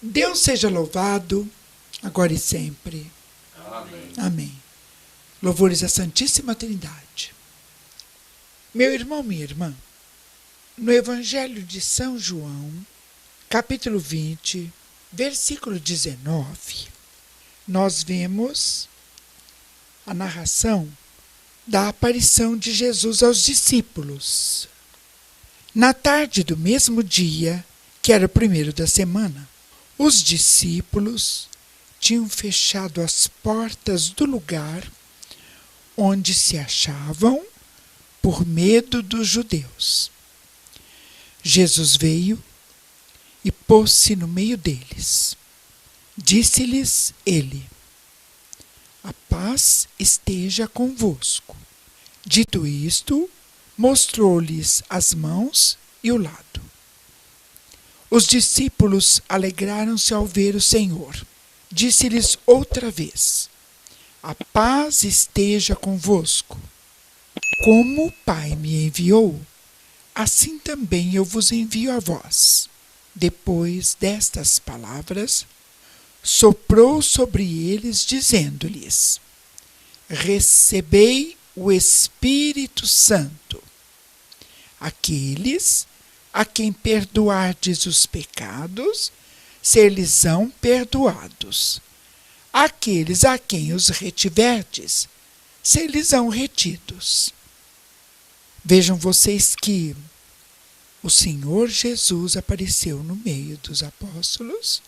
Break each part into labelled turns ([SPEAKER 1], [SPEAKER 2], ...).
[SPEAKER 1] Deus seja louvado, agora e sempre.
[SPEAKER 2] Amém.
[SPEAKER 1] Amém. Louvores à Santíssima Trindade. Meu irmão, minha irmã, no Evangelho de São João, capítulo 20, versículo 19, nós vemos a narração da aparição de Jesus aos discípulos. Na tarde do mesmo dia, que era o primeiro da semana, os discípulos tinham fechado as portas do lugar onde se achavam por medo dos judeus. Jesus veio e pôs-se no meio deles. Disse-lhes ele: a paz esteja convosco. Dito isto, mostrou-lhes as mãos e o lado. Os discípulos alegraram-se ao ver o Senhor. Disse-lhes outra vez: a paz esteja convosco. Como o Pai me enviou, assim também eu vos envio a vós. Depois destas palavras, soprou sobre eles, dizendo-lhes: recebei o Espírito Santo. Aqueles a quem perdoardes os pecados, ser-lhes-ão perdoados. Aqueles a quem os retiverdes, ser-lhes-ão retidos. Vejam vocês que o Senhor Jesus apareceu no meio dos apóstolos,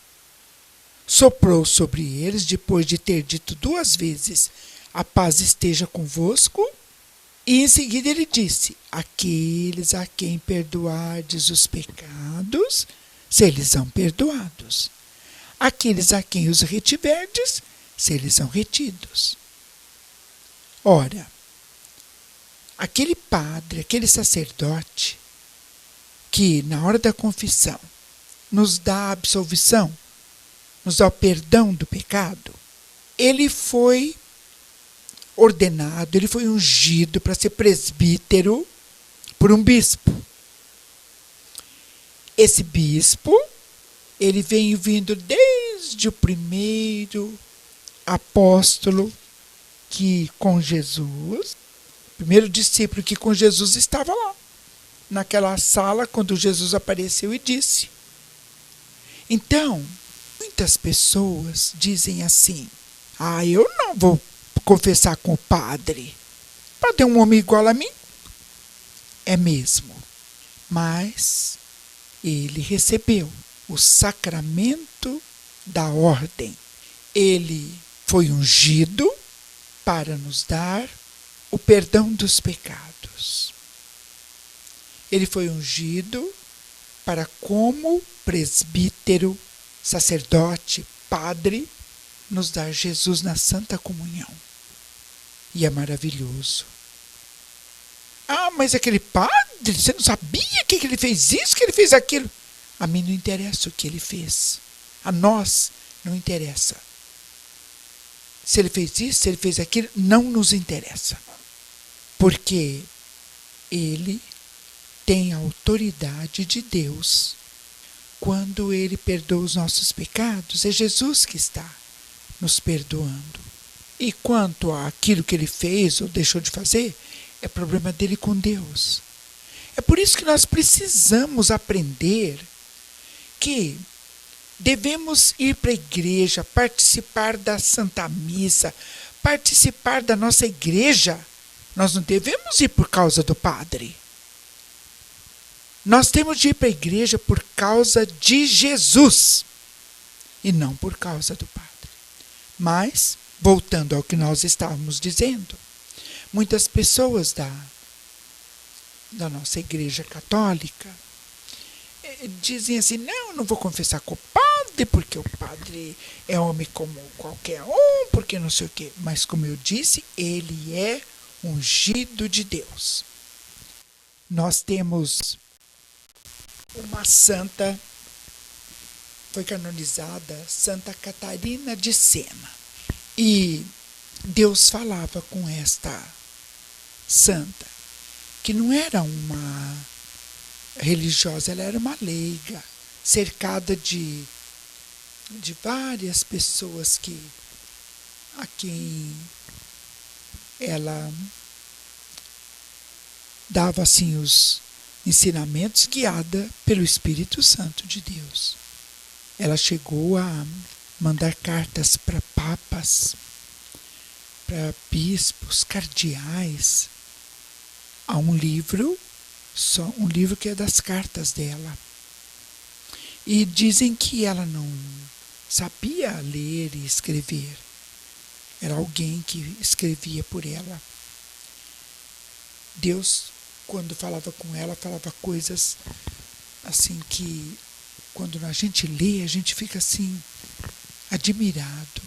[SPEAKER 1] soprou sobre eles, depois de ter dito 2 vezes: a paz esteja convosco, e em seguida ele disse: aqueles a quem perdoardes os pecados, ser-lhes-ão perdoados. Aqueles a quem os retiverdes, ser-lhes-ão retidos. Ora, aquele padre, aquele sacerdote, que na hora da confissão nos dá a absolvição, nos dá o perdão do pecado, ele foi ordenado, ele foi ungido para ser presbítero por um bispo. Esse bispo, ele vem vindo desde o primeiro apóstolo que com Jesus, primeiro discípulo que com Jesus estava lá, naquela sala quando Jesus apareceu e disse. Então, muitas pessoas dizem assim: eu não vou confessar com o padre. O padre é um homem igual a mim? É mesmo. Mas ele recebeu o sacramento da ordem. Ele foi ungido para nos dar o perdão dos pecados. Ele foi ungido para, como presbítero, sacerdote, padre, nos dar Jesus na Santa Comunhão. E é maravilhoso. Mas aquele padre, você não sabia que ele fez isso, que ele fez aquilo? A mim não interessa o que ele fez. A nós não interessa. Se ele fez isso, se ele fez aquilo, não nos interessa. Porque ele tem a autoridade de Deus. Quando ele perdoa os nossos pecados, é Jesus que está nos perdoando. E quanto àquilo que ele fez ou deixou de fazer, é problema dele com Deus. É por isso que nós precisamos aprender que devemos ir para a igreja, participar da Santa Missa, participar da nossa igreja. Nós não devemos ir por causa do padre. Nós temos de ir para a igreja por causa de Jesus e não por causa do padre. Mas, voltando ao que nós estávamos dizendo, muitas pessoas da nossa igreja católica dizem assim: não vou confessar com o padre, porque o padre é homem como qualquer um, porque não sei o quê. Mas, como eu disse, ele é ungido de Deus. Nós temos uma santa, foi canonizada, Santa Catarina de Sena. E Deus falava com esta santa, que não era uma religiosa, ela era uma leiga, cercada de de várias pessoas a quem ela dava assim os ensinamentos guiada pelo Espírito Santo de Deus. Ela chegou a mandar cartas para papas, para bispos, cardeais. Há um livro que é das cartas dela. E dizem que ela não sabia ler e escrever. Era alguém que escrevia por ela. Deus, quando falava com ela, falava coisas assim que, quando a gente lê, a gente fica assim, admirado.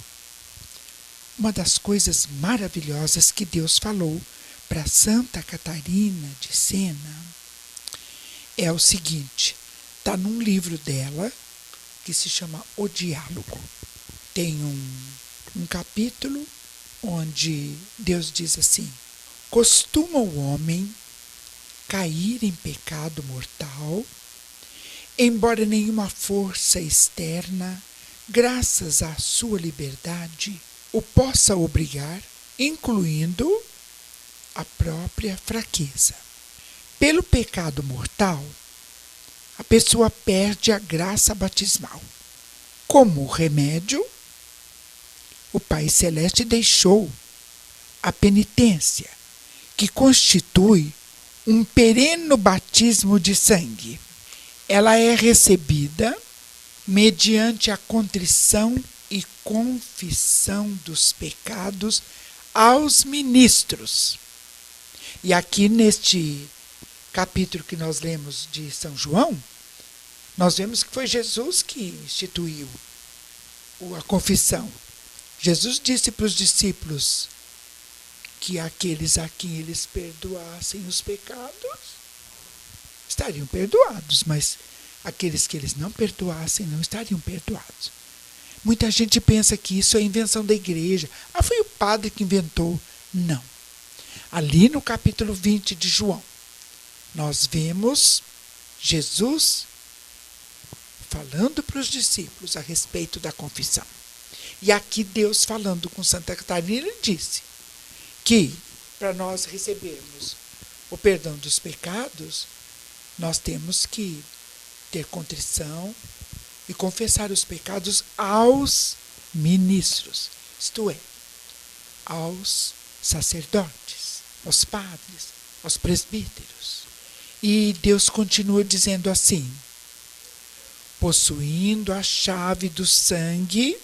[SPEAKER 1] Uma das coisas maravilhosas que Deus falou para Santa Catarina de Sena é o seguinte: está num livro dela que se chama O Diálogo. Tem um capítulo onde Deus diz assim: costuma o homem cair em pecado mortal, embora nenhuma força externa, graças à sua liberdade, o possa obrigar, incluindo a própria fraqueza. Pelo pecado mortal, a pessoa perde a graça batismal. Como remédio, o Pai Celeste deixou a penitência, que constitui um perene batismo de sangue. Ela é recebida mediante a contrição e confissão dos pecados aos ministros. E aqui neste capítulo que nós lemos de São João, nós vemos que foi Jesus que instituiu a confissão. Jesus disse para os discípulos que aqueles a quem eles perdoassem os pecados estariam perdoados, mas aqueles que eles não perdoassem não estariam perdoados. Muita gente pensa que isso é invenção da igreja. Foi o padre que inventou. Não. Ali no capítulo 20 de João, nós vemos Jesus falando para os discípulos a respeito da confissão. E aqui Deus falando com Santa Catarina, ele disse que para nós recebermos o perdão dos pecados, nós temos que ter contrição e confessar os pecados aos ministros, isto é, aos sacerdotes, aos padres, aos presbíteros. E Deus continua dizendo assim: possuindo a chave do sangue,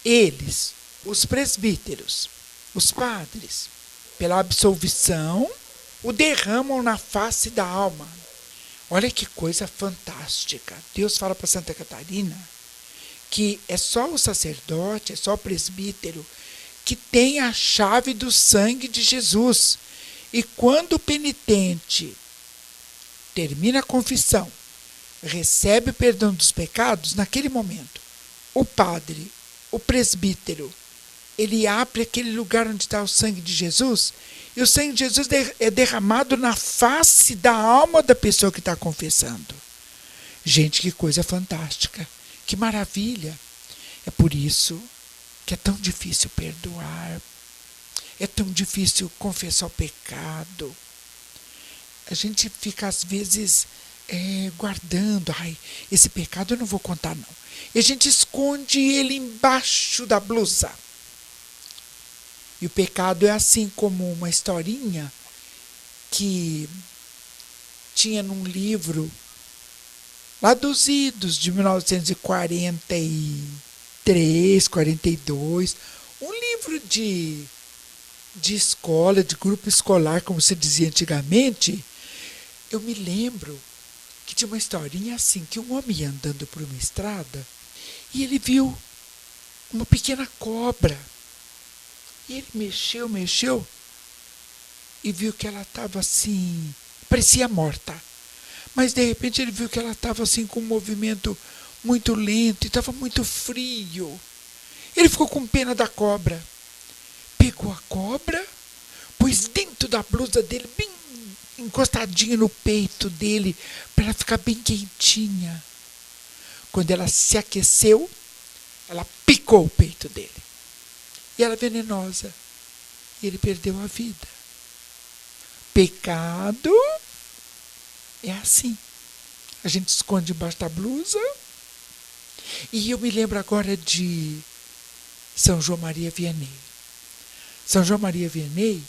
[SPEAKER 1] eles, os presbíteros, os padres, pela absolvição, o derramam na face da alma. Olha que coisa fantástica. Deus fala para Santa Catarina que é só o sacerdote, é só o presbítero que tem a chave do sangue de Jesus. E quando o penitente termina a confissão, recebe o perdão dos pecados, naquele momento, o padre, o presbítero, ele abre aquele lugar onde está o sangue de Jesus, e o sangue de Jesus é derramado na face da alma da pessoa que está confessando. Gente, que coisa fantástica, que maravilha. É por isso que é tão difícil perdoar, é tão difícil confessar o pecado. A gente fica, às vezes, guardando. Esse pecado eu não vou contar, não. E a gente esconde ele embaixo da blusa. E o pecado é assim como uma historinha que tinha num livro lá dos idos de 1943, 42, um livro de escola, de grupo escolar, como se dizia antigamente. Eu me lembro que tinha uma historinha assim, que um homem ia andando por uma estrada e ele viu uma pequena cobra. E ele mexeu e viu que ela estava assim, parecia morta. Mas de repente ele viu que ela estava assim com um movimento muito lento e estava muito frio. Ele ficou com pena da cobra. Pegou a cobra, pôs dentro da blusa dele, bem encostadinha no peito dele, para ela ficar bem quentinha. Quando ela se aqueceu, Ela picou o peito dele. E era venenosa. E ele perdeu a vida. Pecado é assim. A gente esconde embaixo da blusa. E eu me lembro agora de São João Maria Vianney. São João Maria Vianney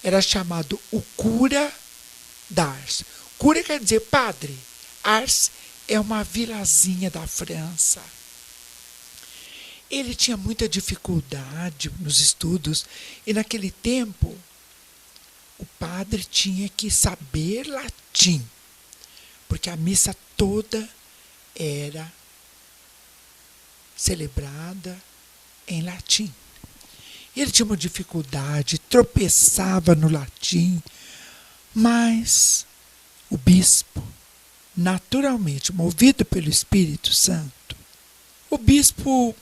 [SPEAKER 1] era chamado o cura d'Ars. Cura quer dizer padre. Ars é uma vilazinha da França. Ele tinha muita dificuldade nos estudos e naquele tempo o padre tinha que saber latim, porque a missa toda era celebrada em latim. Ele tinha uma dificuldade, tropeçava no latim, mas o bispo, naturalmente, movido pelo Espírito Santo, o bispo,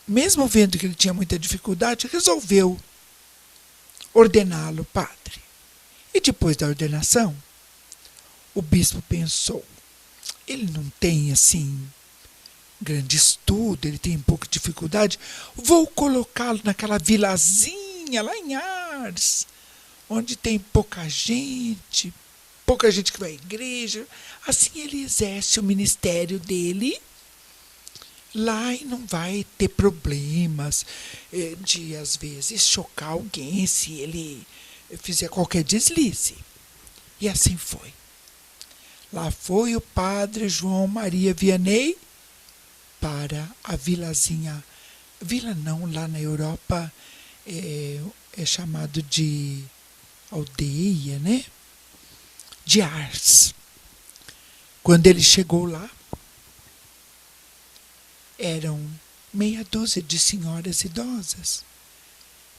[SPEAKER 1] mesmo vendo que ele tinha muita dificuldade, resolveu ordená-lo padre. E depois da ordenação, o bispo pensou, ele não tem assim grande estudo, ele tem pouca dificuldade, vou colocá-lo naquela vilazinha lá em Ars, onde tem pouca gente que vai à igreja, assim ele exerce o ministério dele lá e não vai ter problemas de, às vezes, chocar alguém se ele fizer qualquer deslize. E assim foi. Lá foi o padre João Maria Vianney para a vilazinha. Vila não, lá na Europa é chamado de aldeia, né? De Ars. Quando ele chegou lá, eram meia dúzia de senhoras idosas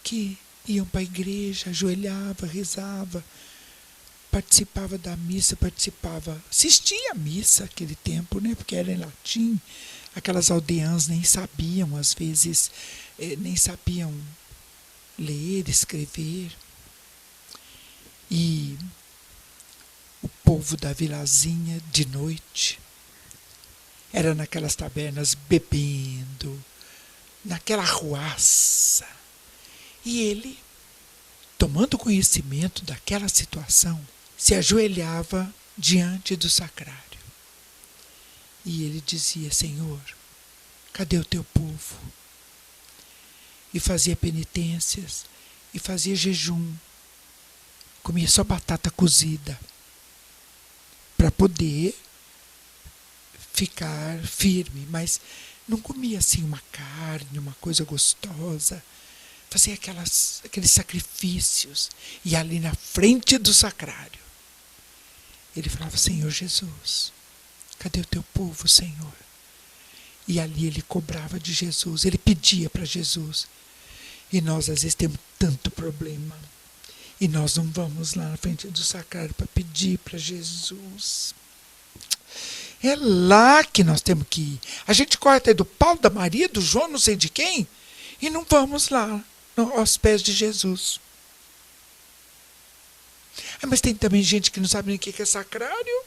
[SPEAKER 1] que iam para a igreja, ajoelhava, rezava, participava da missa, assistia à missa naquele tempo, né? Porque era em latim. Aquelas aldeãs nem sabiam, às vezes, nem sabiam ler, escrever. E o povo da vilazinha, de noite, era naquelas tabernas bebendo, naquela arruaça. E ele, tomando conhecimento daquela situação, se ajoelhava diante do sacrário. E ele dizia, Senhor, cadê o teu povo? E fazia penitências, e fazia jejum. Comia só batata cozida, para poder ficar firme, mas não comia assim uma carne, uma coisa gostosa. Fazia aqueles sacrifícios. E ali na frente do sacrário, ele falava, Senhor Jesus, cadê o teu povo, Senhor? E ali ele cobrava de Jesus, ele pedia para Jesus. E nós às vezes temos tanto problema. E nós não vamos lá na frente do sacrário para pedir para Jesus. É lá que nós temos que ir. A gente corre até do Paulo, da Maria, do João, não sei de quem, e não vamos lá, aos pés de Jesus. Mas tem também gente que não sabe nem o que é sacrário.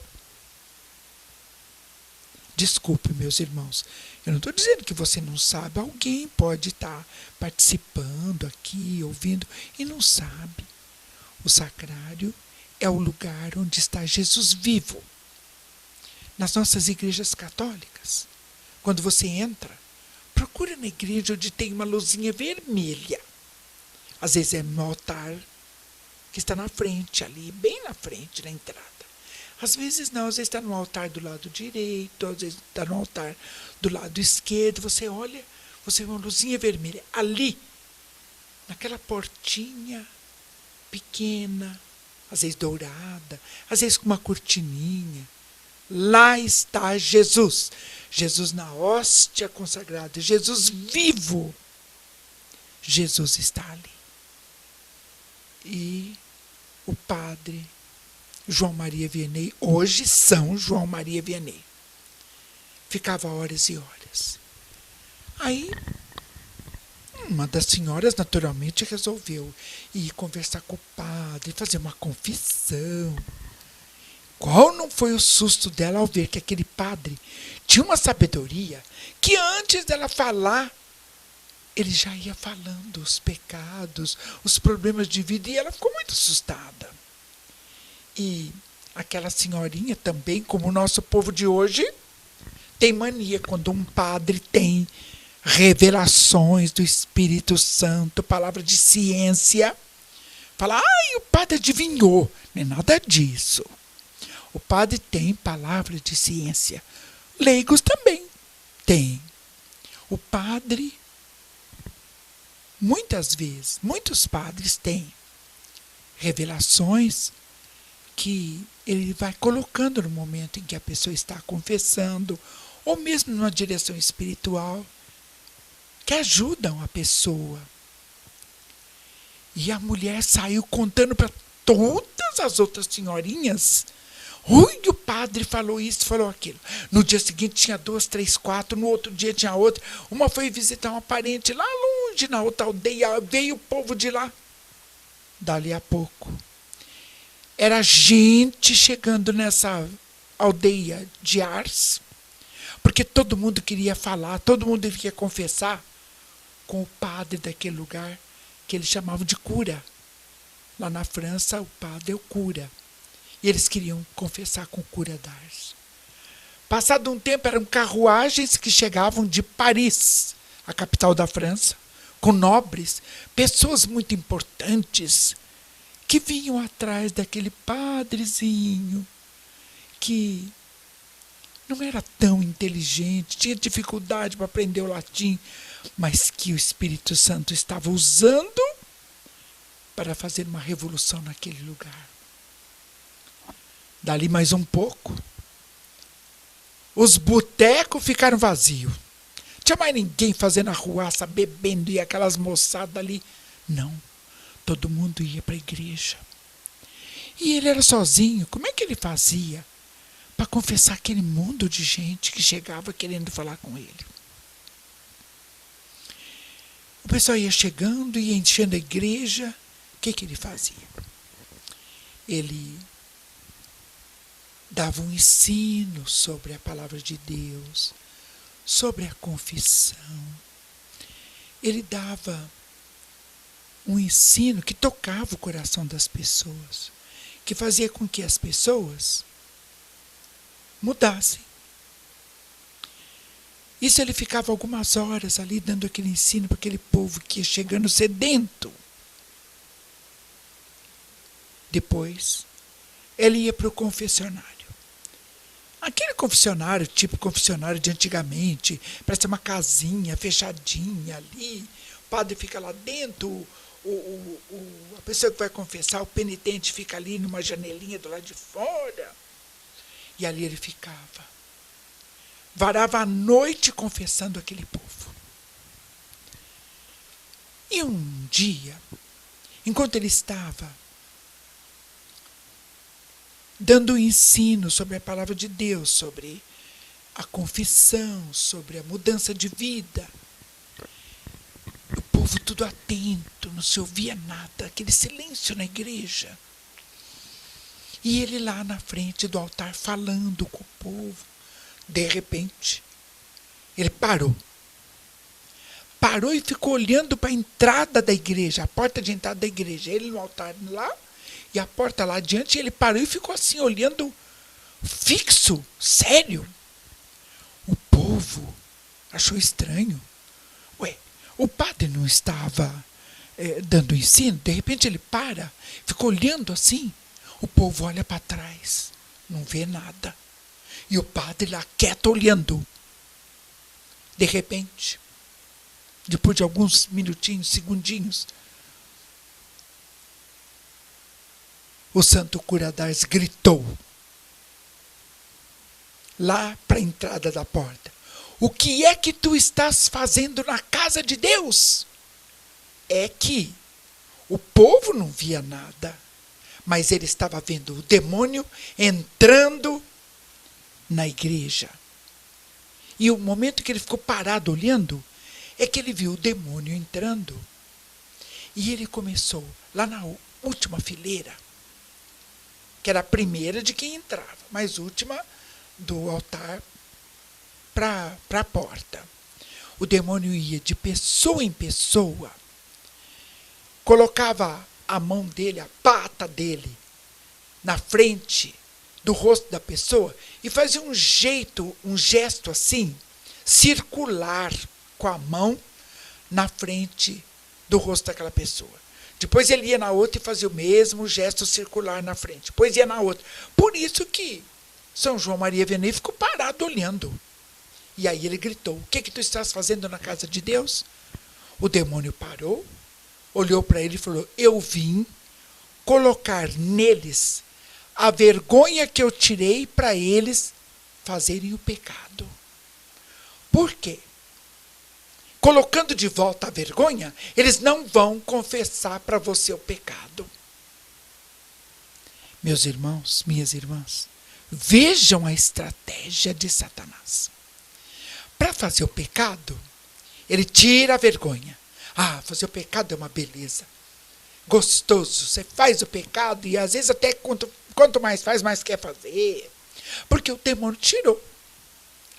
[SPEAKER 1] Desculpe, meus irmãos, eu não estou dizendo que você não sabe. Alguém pode estar participando aqui, ouvindo, e não sabe. O sacrário é o lugar onde está Jesus vivo. Nas nossas igrejas católicas, quando você entra, procura na igreja onde tem uma luzinha vermelha. Às vezes é no altar que está na frente, ali, bem na frente, na entrada. Às vezes não, às vezes está no altar do lado direito, às vezes está no altar do lado esquerdo. Você olha, você vê uma luzinha vermelha. Ali, naquela portinha pequena, às vezes dourada, às vezes com uma cortininha. Lá está Jesus. Jesus na hóstia consagrada. Jesus vivo. Jesus está ali. E o padre João Maria Vianney, hoje São João Maria Vianney, ficava horas e horas. Aí, uma das senhoras, naturalmente, resolveu ir conversar com o padre, fazer uma confissão. Qual não foi o susto dela ao ver que aquele padre tinha uma sabedoria que antes dela falar, ele já ia falando os pecados, os problemas de vida, e ela ficou muito assustada. E aquela senhorinha também, como o nosso povo de hoje, tem mania quando um padre tem revelações do Espírito Santo, palavra de ciência, fala, ai, o padre adivinhou. Não é nada disso. O padre tem palavra de ciência. Leigos também tem. O padre, muitas vezes, muitos padres têm revelações que ele vai colocando no momento em que a pessoa está confessando, ou mesmo numa direção espiritual, que ajudam a pessoa. E a mulher saiu contando para todas as outras senhorinhas. Ui, o padre falou isso, falou aquilo. No dia seguinte tinha 2, 3, 4, no outro dia tinha outra. Uma foi visitar uma parente lá longe, na outra aldeia, veio o povo de lá. Dali a pouco, era gente chegando nessa aldeia de Ars, porque todo mundo queria falar, todo mundo queria confessar com o padre daquele lugar, que eles chamavam de cura. Lá na França, o padre é o cura. E eles queriam confessar com o cura d'Ars. Passado um tempo, eram carruagens que chegavam de Paris, a capital da França, com nobres, pessoas muito importantes, que vinham atrás daquele padrezinho, que não era tão inteligente, tinha dificuldade para aprender o latim, mas que o Espírito Santo estava usando para fazer uma revolução naquele lugar. Dali mais um pouco, os botecos ficaram vazios. Não tinha mais ninguém fazendo arruaça, bebendo, e aquelas moçadas ali. Não, todo mundo ia para a igreja. E ele era sozinho. Como é que ele fazia para confessar aquele mundo de gente que chegava querendo falar com ele? O pessoal ia chegando, ia enchendo a igreja. O que ele fazia? Ele dava um ensino sobre a palavra de Deus, sobre a confissão. Ele dava um ensino que tocava o coração das pessoas, que fazia com que as pessoas mudassem. Isso ele ficava algumas horas ali dando aquele ensino para aquele povo que ia chegando sedento. Depois, ele ia para o confessionário. Aquele confessionário, tipo confessionário de antigamente, parece uma casinha fechadinha ali. O padre fica lá dentro, a pessoa que vai confessar, o penitente fica ali numa janelinha do lado de fora. E ali ele ficava. Varava a noite confessando aquele povo. E um dia, enquanto ele estava dando um ensino sobre a palavra de Deus, sobre a confissão, sobre a mudança de vida, o povo tudo atento, não se ouvia nada, aquele silêncio na igreja. E ele lá na frente do altar falando com o povo. De repente, ele parou. Parou e ficou olhando para a entrada da igreja, a porta de entrada da igreja. Ele no altar lá, e a porta lá adiante, ele parou e ficou assim, olhando fixo, sério. O povo achou estranho. Ué, o padre não estava dando ensino? De repente ele para, ficou olhando assim. O povo olha para trás, não vê nada. E o padre lá quieto olhando. De repente, depois de alguns minutinhos, segundinhos, o santo cura d'Ars gritou lá para a entrada da porta: o que é que tu estás fazendo na casa de Deus? É que o povo não via nada, mas ele estava vendo o demônio entrando na igreja. E o momento que ele ficou parado olhando, é que ele viu o demônio entrando. E ele começou, lá na última fileira, que era a primeira de quem entrava, mas última do altar para a porta. O demônio ia de pessoa em pessoa, colocava a mão dele, a pata dele, na frente do rosto da pessoa e fazia um gesto assim, circular com a mão na frente do rosto daquela pessoa. Depois ele ia na outra e fazia o mesmo gesto circular na frente. Depois ia na outra. Por isso que São João Maria Vianney ficou parado olhando. E aí ele gritou: o que tu estás fazendo na casa de Deus? O demônio parou, olhou para ele e falou: eu vim colocar neles a vergonha que eu tirei para eles fazerem o pecado. Por quê? Colocando de volta a vergonha, eles não vão confessar para você o pecado. Meus irmãos, minhas irmãs, vejam a estratégia de Satanás. Para fazer o pecado, ele tira a vergonha. Ah, fazer o pecado é uma beleza. Gostoso. Você faz o pecado e às vezes até quanto mais faz, mais quer fazer. Porque o demônio tirou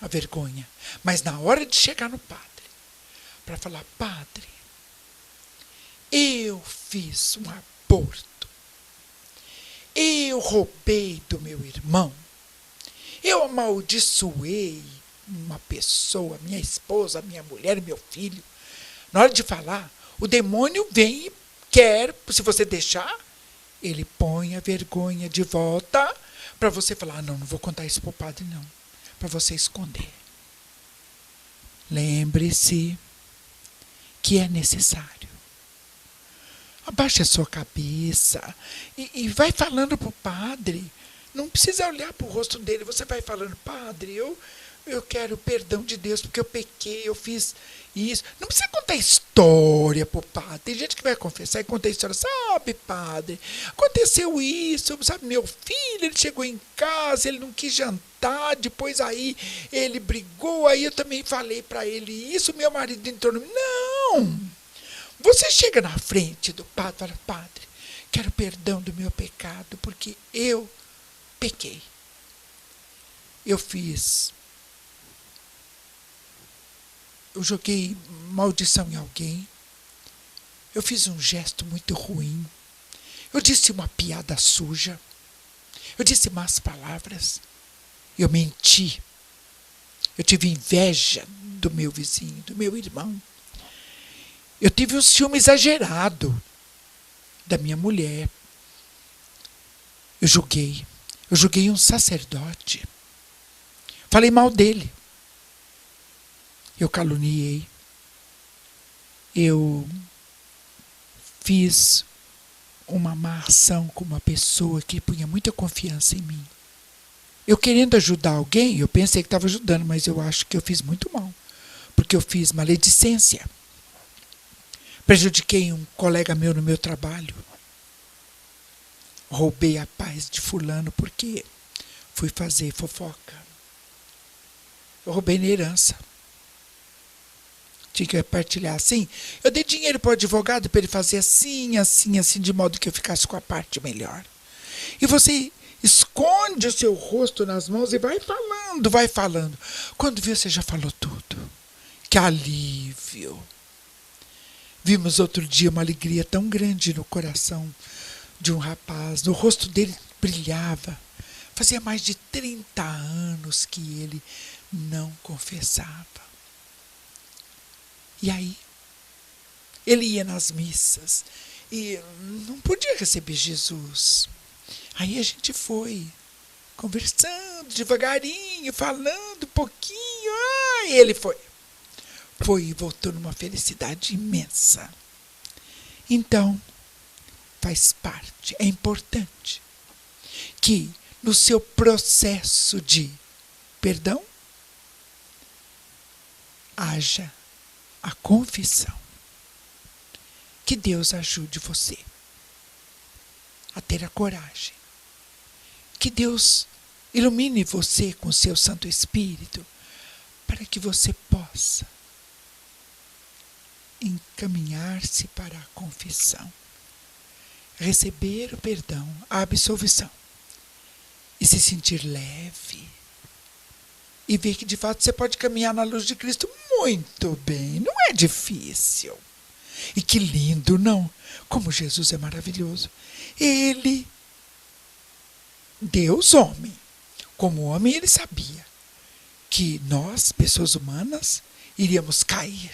[SPEAKER 1] a vergonha. Mas na hora de chegar no padre, para falar: padre, eu fiz um aborto. Eu roubei do meu irmão. Eu amaldiçoei uma pessoa, minha esposa, minha mulher, meu filho. Na hora de falar, o demônio vem e quer, se você deixar, ele põe a vergonha de volta para você falar: ah, não vou contar isso para o padre, não. Para você esconder. Lembre-se que é necessário. Abaixe a sua cabeça e vai falando para o padre. Não precisa olhar para o rosto dele. Você vai falando: padre, eu quero perdão de Deus porque eu pequei, eu fiz isso. Não precisa contar história para o padre. Tem gente que vai confessar e conta a história. Sabe, padre, aconteceu isso, sabe, meu filho, ele chegou em casa, ele não quis jantar, depois aí ele brigou, aí eu também falei para ele isso, meu marido entrou no... Não! Você chega na frente do padre e fala: padre, quero perdão do meu pecado, porque eu pequei. Eu joguei maldição em alguém. Eu fiz um gesto muito ruim. Eu disse uma piada suja. Eu disse más palavras. Eu menti. Eu tive inveja do meu vizinho, do meu irmão. Eu tive um ciúme exagerado da minha mulher. Eu julguei um sacerdote. Falei mal dele. Eu caluniei. Eu fiz uma má ação com uma pessoa que punha muita confiança em mim. Eu querendo ajudar alguém, eu pensei que estava ajudando, mas eu acho que eu fiz muito mal. Porque eu fiz maledicência. Prejudiquei um colega meu no meu trabalho. Roubei a paz de fulano porque fui fazer fofoca. Eu roubei na herança. Tinha que partilhar assim. Eu dei dinheiro para o advogado para ele fazer assim, assim, assim, de modo que eu ficasse com a parte melhor. E você esconde o seu rosto nas mãos e vai falando, vai falando. Quando viu, você já falou tudo. Que alívio. Vimos outro dia uma alegria tão grande no coração de um rapaz. No rosto dele brilhava. Fazia mais de 30 anos que ele não confessava. E aí, ele ia nas missas e não podia receber Jesus. Aí a gente foi conversando devagarinho, falando um pouquinho. E ele foi e voltou numa felicidade imensa. Então, faz parte, é importante que no seu processo de perdão haja a confissão. Que Deus ajude você a ter a coragem. Que Deus ilumine você com o seu Santo Espírito para que você possa encaminhar-se para a confissão, receber o perdão, a absolvição e se sentir leve. E ver que de fato você pode caminhar na luz de Cristo muito bem. Não é difícil. E que lindo, não? Como Jesus é maravilhoso. Ele, Deus homem, como homem ele sabia que nós, pessoas humanas, iríamos cair.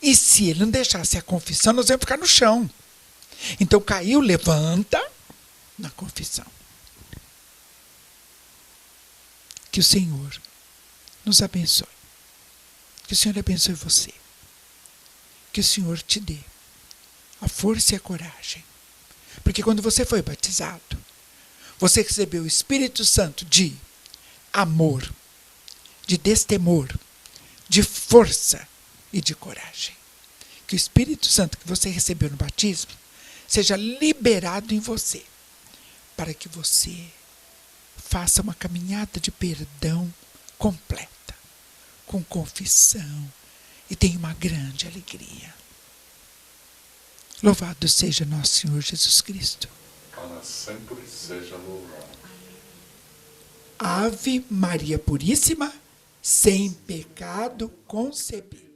[SPEAKER 1] E se ele não deixasse a confissão, nós íamos ficar no chão. Então caiu, levanta na confissão. Que o Senhor nos abençoe. Que o Senhor abençoe você. Que o Senhor te dê a força e a coragem. Porque quando você foi batizado, você recebeu o Espírito Santo de amor, de destemor, de força e de coragem. Que o Espírito Santo que você recebeu no batismo seja liberado em você, para que você faça uma caminhada de perdão completa, com confissão, e tenha uma grande alegria. Louvado seja nosso Senhor Jesus Cristo.
[SPEAKER 2] Para sempre seja louvado.
[SPEAKER 1] Ave Maria Puríssima, sem pecado concebida.